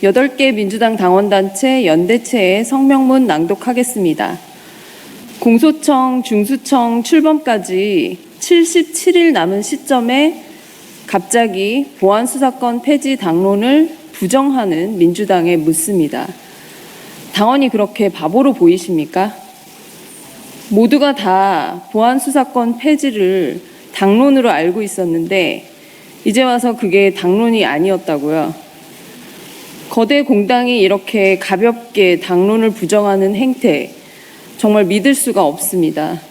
8개 민주당 당원단체 연대체의 성명문 낭독하겠습니다. 공소청, 중수청 출범까지 77일 남은 시점에 갑자기 보안수사권 폐지 당론을 부정하는 민주당에 묻습니다. 당원이 그렇게 바보로 보이십니까? 모두가 다 보안수사권 폐지를 당론으로 알고 있었는데 이제 와서 그게 당론이 아니었다고요. 거대 공당이 이렇게 가볍게 당론을 부정하는 행태 정말 믿을 수가 없습니다.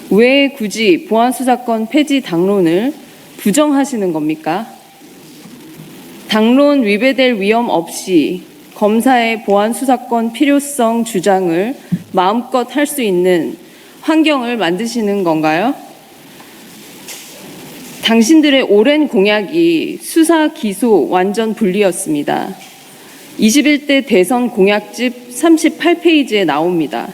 왜 굳이 보안수사권 폐지 당론을 부정하시는 겁니까? 당론 위배될 위험 없이 검사의 보안수사권 필요성 주장을 마음껏 할 수 있는 환경을 만드시는 건가요? 당신들의 오랜 공약이 수사, 기소 완전 분리였습니다. 21대 대선 공약집 38페이지에 나옵니다.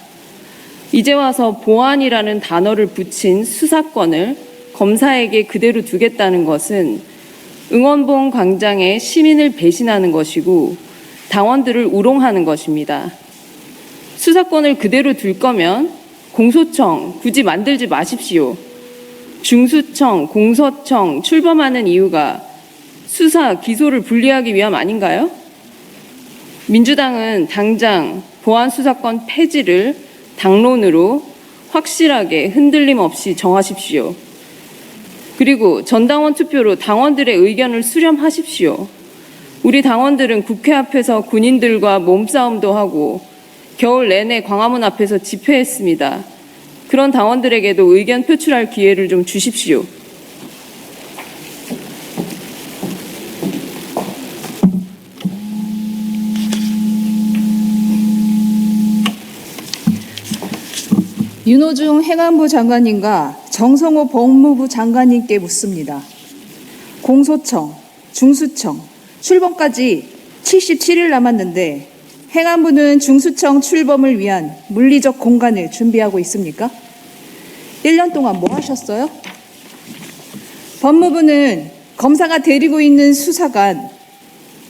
이제 와서 보안이라는 단어를 붙인 수사권을 검사에게 그대로 두겠다는 것은 응원봉 광장의 시민을 배신하는 것이고 당원들을 우롱하는 것입니다. 수사권을 그대로 둘 거면 공소청 굳이 만들지 마십시오. 중수청, 공서청 출범하는 이유가 수사, 기소를 분리하기 위함 아닌가요? 민주당은 당장 보안수사권 폐지를 당론으로 확실하게 흔들림 없이 정하십시오. 그리고 전당원 투표로 당원들의 의견을 수렴하십시오. 우리 당원들은 국회 앞에서 군인들과 몸싸움도 하고 겨울 내내 광화문 앞에서 집회했습니다. 그런 당원들에게도 의견 표출할 기회를 좀 주십시오. 윤호중 행안부 장관님과 정성호 법무부 장관님께 묻습니다. 공소청, 중수청, 출범까지 77일 남았는데 행안부는 중수청 출범을 위한 물리적 공간을 준비하고 있습니까? 1년 동안 뭐 하셨어요? 법무부는 검사가 데리고 있는 수사관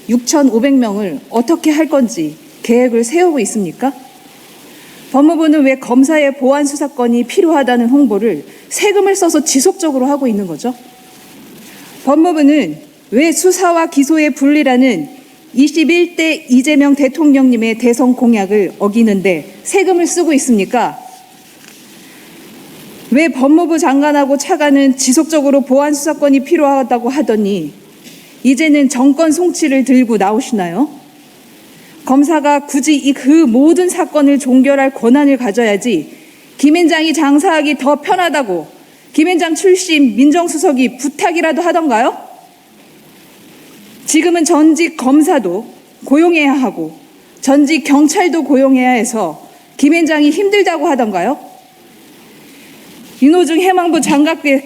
6,500명을 어떻게 할 건지 계획을 세우고 있습니까? 법무부는 왜 검사의 보안 수사권이 필요하다는 홍보를 세금을 써서 지속적으로 하고 있는 거죠? 법무부는 왜 수사와 기소의 분리라는 21대 이재명 대통령님의 대선 공약을 어기는데 세금을 쓰고 있습니까? 왜 법무부 장관하고 차관은 지속적으로 보안 수사권이 필요하다고 하더니 이제는 정권 송치를 들고 나오시나요? 검사가 굳이 그 모든 사건을 종결할 권한을 가져야지 김앤장이 장사하기 더 편하다고 김앤장 출신 민정수석이 부탁이라도 하던가요? 지금은 전직 검사도 고용해야 하고 전직 경찰도 고용해야 해서 김앤장이 힘들다고 하던가요? 윤호중 행안부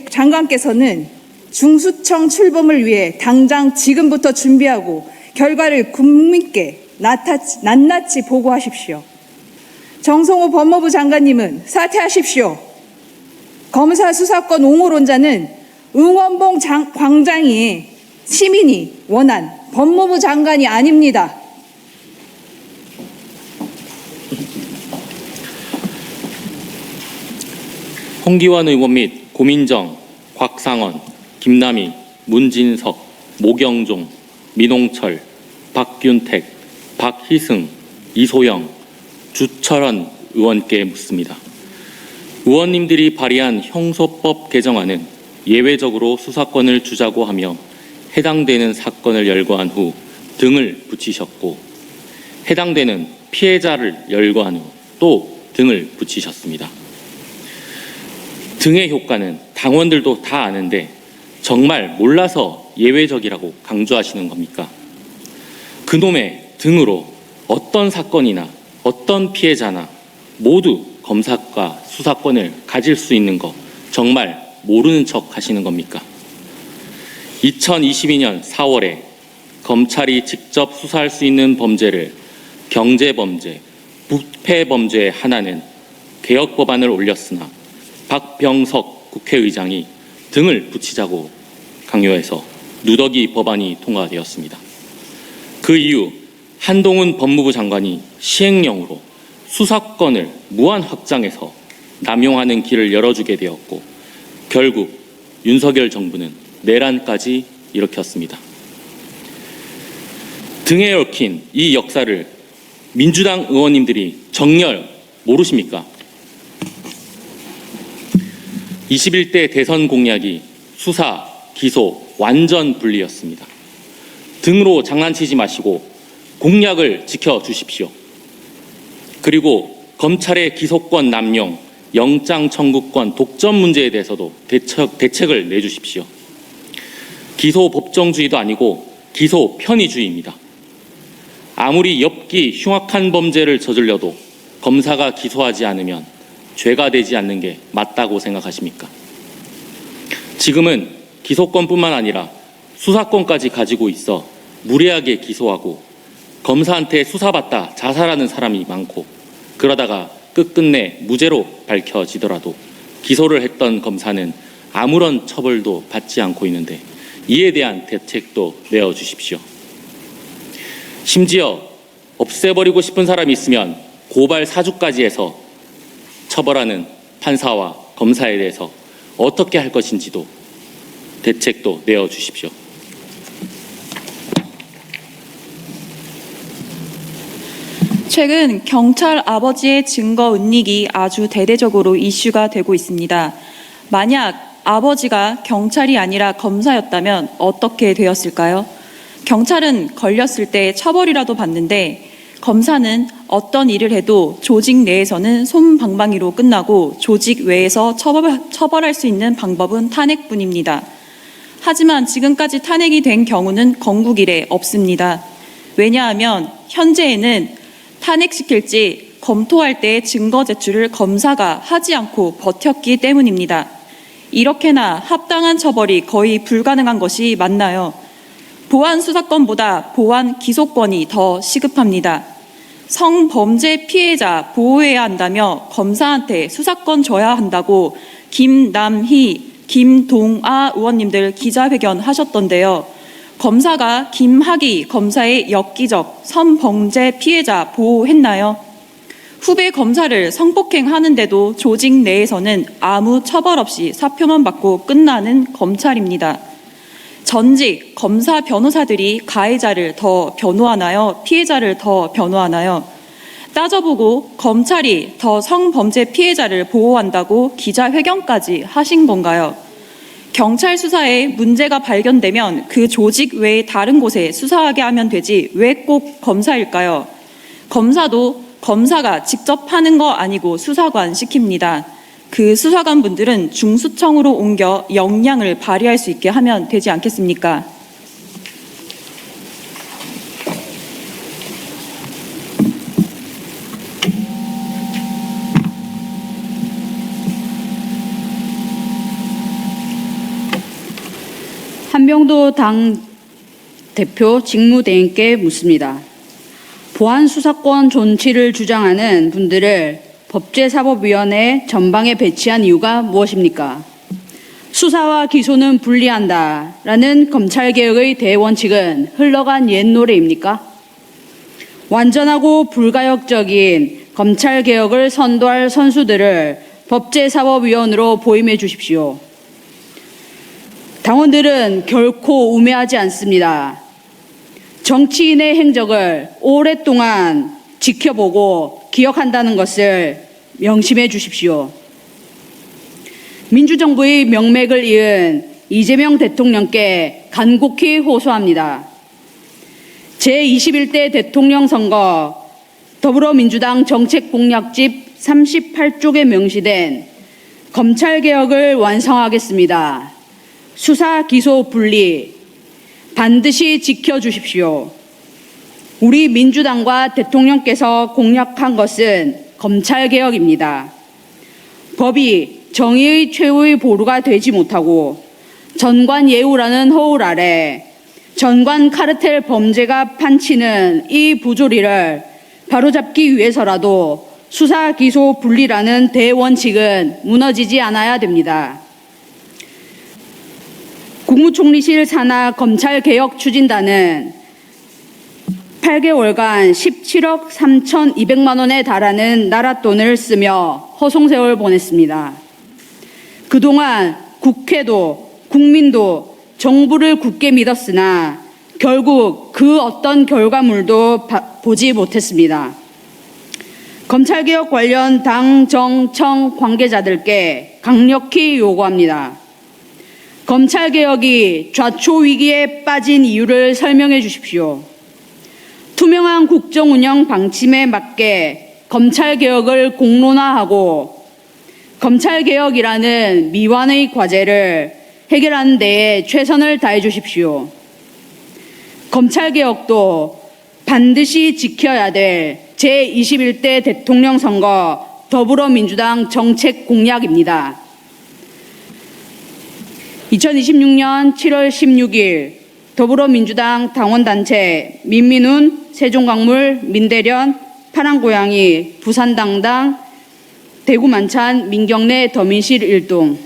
장관께서는 중수청 출범을 위해 당장 지금부터 준비하고 결과를 국민께 낱낱이 보고하십시오. 정성호 법무부 장관님은 사퇴하십시오. 검사 수사권 옹호론자는 응원봉 광장이 시민이 원한 법무부 장관이 아닙니다. 홍기원 의원 및 고민정, 곽상원, 김남희, 문진석, 모경종, 민홍철, 박균택, 박희승, 이소영, 주철원 의원께 묻습니다. 의원님들이 발의한 형소법 개정안은 예외적으로 수사권을 주자고 하며 해당되는 사건을 열거한 후 등을 붙이셨고 해당되는 피해자를 열거한 후 또 등을 붙이셨습니다. 등의 효과는 당원들도 다 아는데 정말 몰라서 예외적이라고 강조하시는 겁니까? 그놈의 등으로 어떤 사건이나 어떤 피해자나 모두 검사과 수사권을 가질 수 있는 거 정말 모르는 척 하시는 겁니까? 2022년 4월에 검찰이 직접 수사할 수 있는 범죄를 경제범죄, 부패범죄의 하나는 개혁법안을 올렸으나 박병석 국회의장이 등을 붙이자고 강요해서 누더기 법안이 통과되었습니다. 그 이후 한동훈 법무부 장관이 시행령으로 수사권을 무한 확장해서 남용하는 길을 열어주게 되었고 결국 윤석열 정부는 내란까지 일으켰습니다. 등에 얽힌 이 역사를 민주당 의원님들이 정말 모르십니까? 21대 대선 공약이 수사, 기소, 완전 분리였습니다. 등으로 장난치지 마시고 공약을 지켜주십시오. 그리고 검찰의 기소권 남용, 영장 청구권 독점 문제에 대해서도 대책을 내주십시오. 기소 법정주의도 아니고 기소 편의주의입니다. 아무리 엽기 흉악한 범죄를 저질러도 검사가 기소하지 않으면 죄가 되지 않는 게 맞다고 생각하십니까? 지금은 기소권뿐만 아니라 수사권까지 가지고 있어 무례하게 기소하고 검사한테 수사받다 자살하는 사람이 많고 그러다가 끝끝내 무죄로 밝혀지더라도 기소를 했던 검사는 아무런 처벌도 받지 않고 있는데 이에 대한 대책도 내어주십시오. 심지어 없애버리고 싶은 사람이 있으면 고발 사주까지 해서 처벌하는 판사와 검사에 대해서 어떻게 할 것인지도 대책도 내어주십시오. 최근 경찰 아버지의 증거 은닉이 아주 대대적으로 이슈가 되고 있습니다. 만약 아버지가 경찰이 아니라 검사였다면 어떻게 되었을까요? 경찰은 걸렸을 때 처벌이라도 받는데 검사는 어떤 일을 해도 조직 내에서는 솜방망이로 끝나고 조직 외에서 처벌할 수 있는 방법은 탄핵뿐입니다. 하지만 지금까지 탄핵이 된 경우는 건국 이래 없습니다. 왜냐하면 현재에는 탄핵시킬지 검토할 때 증거 제출을 검사가 하지 않고 버텼기 때문입니다. 이렇게나 합당한 처벌이 거의 불가능한 것이 맞나요? 보안 수사권보다 보안 기소권이 더 시급합니다. 성범죄 피해자 보호해야 한다며 검사한테 수사권 줘야 한다고 김남희, 김동아 의원님들 기자회견 하셨던데요. 검사가 김학의 검사의 엽기적 성범죄 피해자 보호했나요? 후배 검사를 성폭행하는데도 조직 내에서는 아무 처벌 없이 사표만 받고 끝나는 검찰입니다. 전직 검사 변호사들이 가해자를 더 변호하나요? 피해자를 더 변호하나요? 따져보고 검찰이 더 성범죄 피해자를 보호한다고 기자회견까지 하신 건가요? 경찰 수사에 문제가 발견되면 그 조직 외에 다른 곳에 수사하게 하면 되지 왜 꼭 검사일까요? 검사도 검사가 직접 하는 거 아니고 수사관 시킵니다. 그 수사관 분들은 중수청으로 옮겨 역량을 발휘할 수 있게 하면 되지 않겠습니까? 한병도 당 대표 직무대행께 묻습니다. 보안 수사권 존치를 주장하는 분들을 법제사법위원회 전방에 배치한 이유가 무엇입니까? 수사와 기소는 분리한다라는 검찰개혁의 대원칙은 흘러간 옛 노래입니까? 완전하고 불가역적인 검찰개혁을 선도할 선수들을 법제사법위원으로 보임해 주십시오. 당원들은 결코 우매하지 않습니다. 정치인의 행적을 오랫동안 지켜보고 기억한다는 것을 명심해 주십시오. 민주정부의 명맥을 이은 이재명 대통령께 간곡히 호소합니다. 제21대 대통령 선거 더불어민주당 정책공약집 38쪽에 명시된 검찰개혁을 완성하겠습니다. 수사, 기소, 분리 반드시 지켜주십시오. 우리 민주당과 대통령께서 공약한 것은 검찰개혁입니다. 법이 정의의 최후의 보루가 되지 못하고 전관예우라는 허울 아래 전관 카르텔 범죄가 판치는 이 부조리를 바로잡기 위해서라도 수사, 기소, 분리라는 대원칙은 무너지지 않아야 됩니다. 국무총리실 산하 검찰개혁 추진단은 8개월간 17억 3,200만 원에 달하는 나라 돈을 쓰며 허송세월 보냈습니다. 그동안 국회도 국민도 정부를 굳게 믿었으나 결국 그 어떤 결과물도 보지 못했습니다. 검찰개혁 관련 당, 정, 청 관계자들께 강력히 요구합니다. 검찰개혁이 좌초위기에 빠진 이유를 설명해 주십시오. 투명한 국정운영 방침에 맞게 검찰개혁을 공론화하고 검찰개혁이라는 미완의 과제를 해결하는 데에 최선을 다해 주십시오. 검찰개혁도 반드시 지켜야 될 제21대 대통령 선거 더불어민주당 정책 공약입니다. 2026년 7월 16일 더불어민주당 당원단체 민민훈, 세종광물, 민대련, 파랑고양이, 부산당당, 대구만찬, 민경래, 더민실 일동